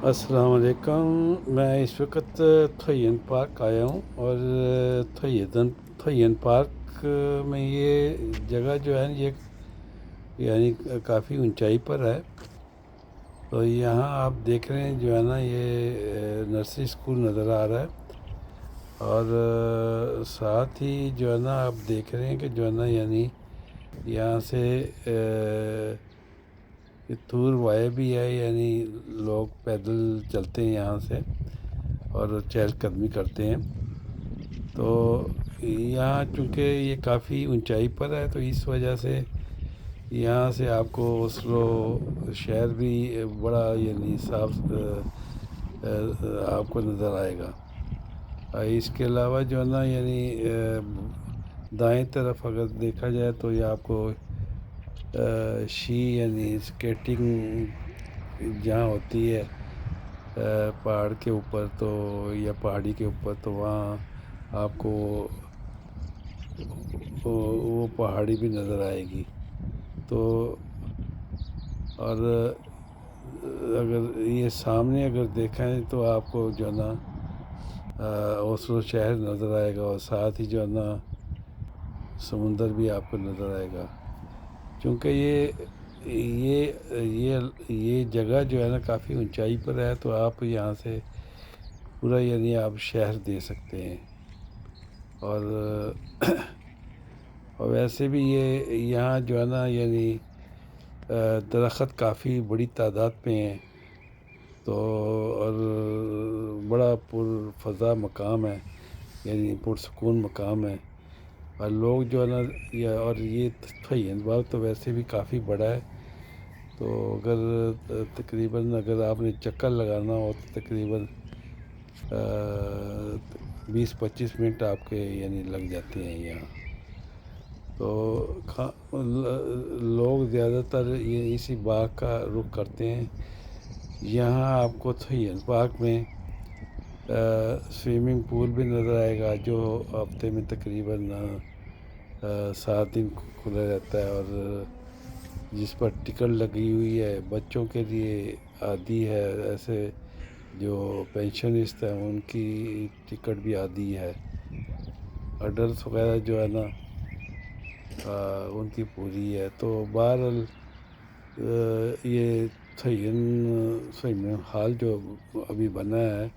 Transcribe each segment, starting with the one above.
السلام علیکم۔ میں اس وقت تھوئین پارک آیا ہوں، اور تھوئین پارک میں یہ جگہ جو ہے یہ یعنی کافی اونچائی پر ہے۔ تو یہاں آپ دیکھ رہے ہیں جو ہے نا یہ نرسری اسکول نظر آ رہا ہے، اور ساتھ ہی جو ہے نا آپ دیکھ رہے ہیں کہ جو ہے نا یعنی یہاں سے یہ تور وائے بھی ہے، یعنی لوگ پیدل چلتے ہیں یہاں سے اور چہل قدمی کرتے ہیں۔ تو یہاں چونکہ یہ کافی اونچائی پر ہے تو اس وجہ سے یہاں سے آپ کو اوسلو شہر بھی بڑا یعنی صاف آپ کو نظر آئے گا۔ اس کے علاوہ جو ہے نا یعنی دائیں طرف اگر دیکھا جائے تو یہ آپ کو شی یعنی اسکیٹنگ جہاں ہوتی ہے پہاڑ کے اوپر تو یا پہاڑی کے اوپر، تو وہاں آپ کو وہ پہاڑی بھی نظر آئے گی۔ تو اور اگر یہ سامنے اگر دیکھیں تو آپ کو جو ہے نا اوسلو شہر نظر آئے گا، اور ساتھ ہی جو ہے نا سمندر بھی آپ کو نظر آئے گا۔ چونکہ یہ جگہ جو ہے نا کافی اونچائی پر ہے تو آپ یہاں سے پورا یعنی آپ شہر دے سکتے ہیں۔ اور ویسے بھی یہ یہاں جو ہے نا یعنی درخت کافی بڑی تعداد میں ہیں، تو اور بڑا پر فضا مقام ہے، یعنی پرسکون مقام ہے۔ اور لوگ جو ہے نا اور یہ تھوئین باغ تو ویسے بھی کافی بڑا ہے، تو اگر تقریباً اگر آپ نے چکر لگانا ہو تو تقریباً 20-25 منٹ آپ کے یعنی لگ جاتے ہیں یہاں۔ تو لوگ زیادہ تر یہ اسی باغ کا رخ کرتے ہیں۔ یہاں آپ کو تھوئین پارک میں سوئمنگ پول بھی نظر آئے گا، جو ہفتے میں تقریباً 7 دن کھلا رہتا ہے، اور جس پر ٹکٹ لگی ہوئی ہے بچوں کے لیے آدھی ہے، ایسے جو پینشنسٹ ہیں ان کی ٹکٹ بھی آدھی ہے، اڈلٹس وغیرہ جو ہے نا ان کی پوری ہے۔ تو بہرحال یہ تھوئین سوئمنگ ہال جو ابھی بنا ہے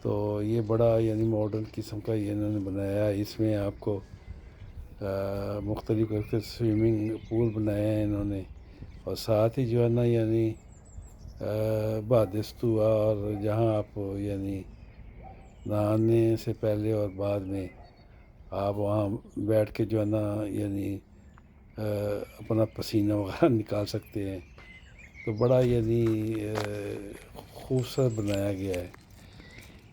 تو یہ بڑا یعنی ماڈرن قسم کا یہ انہوں نے بنایا ہے۔ اس میں آپ کو مختلف قسم کے سوئمنگ پول بنائے ہیں انہوں نے، اور ساتھ ہی جو ہے نا یعنی بادستو اور جہاں آپ یعنی نہانے سے پہلے اور بعد میں آپ وہاں بیٹھ کے جو ہے نا یعنی اپنا پسینہ وغیرہ نکال سکتے ہیں۔ تو بڑا یعنی خوبصورت بنایا گیا ہے۔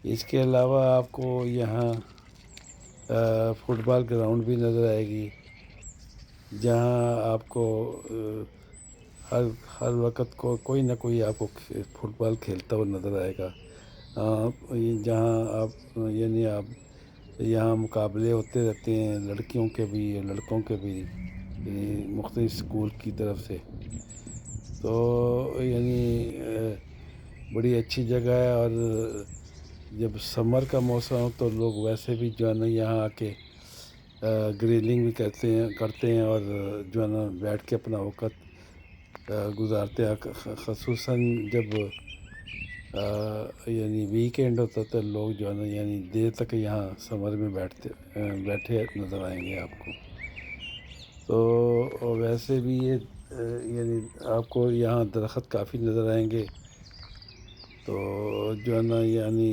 اس کے علاوہ آپ کو یہاں فٹ بال گراؤنڈ بھی نظر آئے گی، جہاں آپ کو ہر وقت کوئی نہ کوئی آپ کو فٹ بال کھیلتا ہوا نظر آئے گا۔ جہاں آپ یعنی آپ یہاں مقابلے ہوتے رہتے ہیں، لڑکیوں کے بھی لڑکوں کے بھی، یعنی مختلف اسکول کی طرف سے۔ تو یعنی بڑی اچھی جگہ ہے، اور جب سمر کا موسم ہو تو لوگ ویسے بھی جو ہے نا یہاں آ کے گریلنگ بھی کرتے ہیں اور جو ہے نا بیٹھ کے اپنا وقت گزارتے ہیں۔ خصوصاً جب یعنی ویکینڈ ہوتا تو لوگ جو ہے نا یعنی دیر تک یہاں سمر میں بیٹھے نظر آئیں گے آپ کو۔ تو ویسے بھی یہ یعنی آپ کو یہاں درخت کافی نظر آئیں گے، تو جو ہے نا یعنی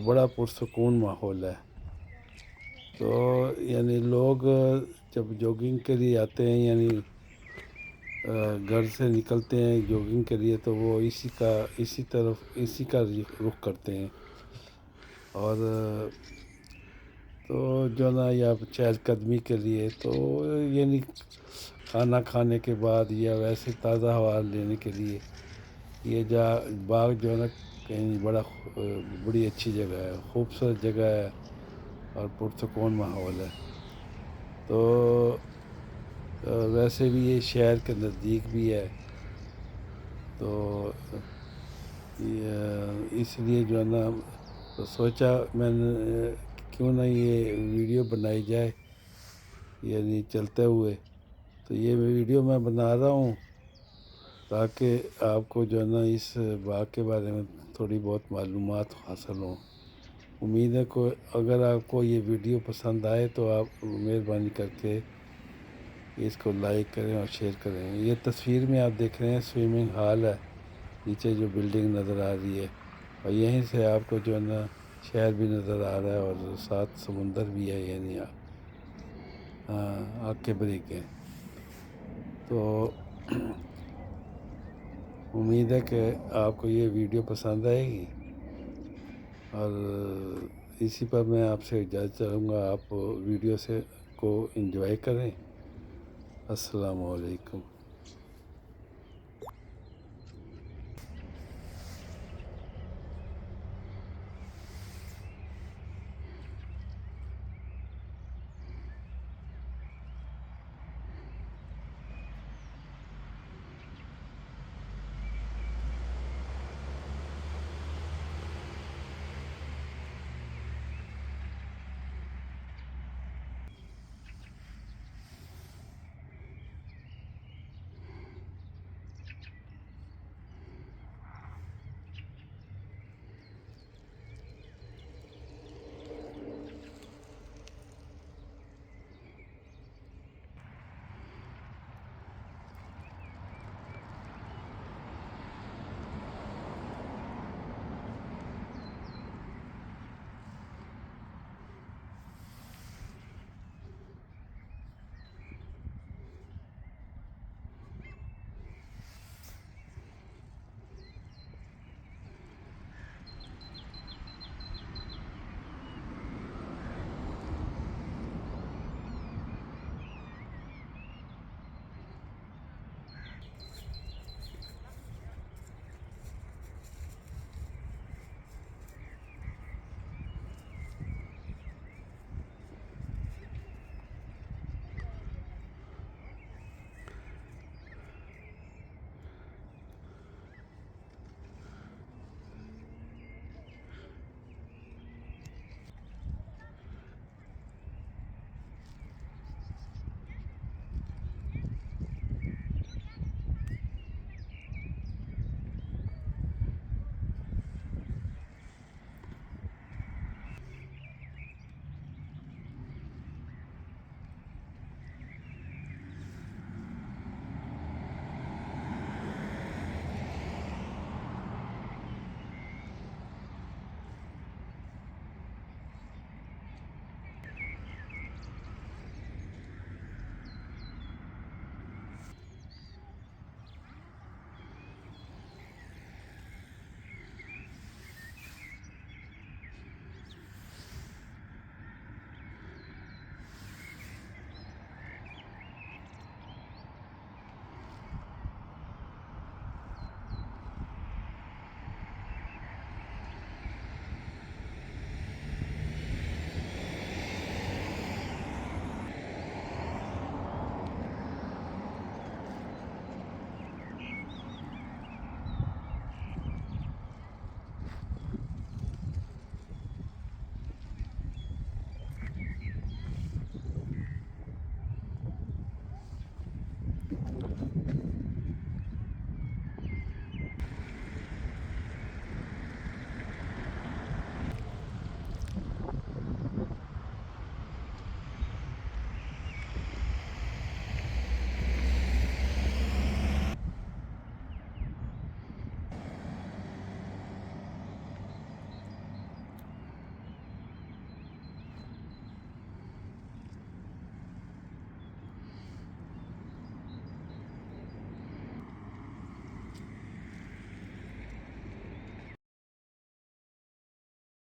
بڑا پرسکون ماحول ہے۔ تو یعنی لوگ جب جوگنگ کے لیے آتے ہیں، یعنی گھر سے نکلتے ہیں جوگنگ کے لیے، تو وہ اسی کا رخ کرتے ہیں، اور تو جو ہے نا یا چہل قدمی کے لیے، تو یعنی کھانا کھانے کے بعد یا ویسے تازہ ہوا لینے کے لیے یہ باغ جو ہے نا کہیں بڑی اچھی جگہ ہے، خوبصورت جگہ ہے، اور پرسکون ماحول ہے۔ تو ویسے بھی یہ شہر کے نزدیک بھی ہے، تو اس لیے جو ہے نا تو سوچا میں نے کیوں نہ یہ ویڈیو بنائی جائے یعنی چلتے ہوئے. تو یہ ویڈیو میں بنا رہا ہوں تاکہ آپ کو جو ہے نا اس باغ کے بارے میں تھوڑی بہت معلومات حاصل ہوں. امید ہے کہ اگر آپ کو یہ ویڈیو پسند آئے تو آپ مہربانی کر کے اس کو لائک کریں اور شیئر کریں. یہ تصویر میں آپ دیکھ رہے ہیں سوئمنگ ہال ہے، نیچے جو بلڈنگ نظر آ رہی ہے، اور یہیں سے آپ کو جو ہے نا شہر بھی نظر آ رہا ہے اور ساتھ سمندر بھی ہے، یعنی آکے بریک ہے. تو امید ہے کہ آپ کو یہ ویڈیو پسند آئے گی، اور اسی پر میں آپ سے اجازت چاہوں گا. آپ ویڈیو سے کو انجوائے کریں. السلام علیکم.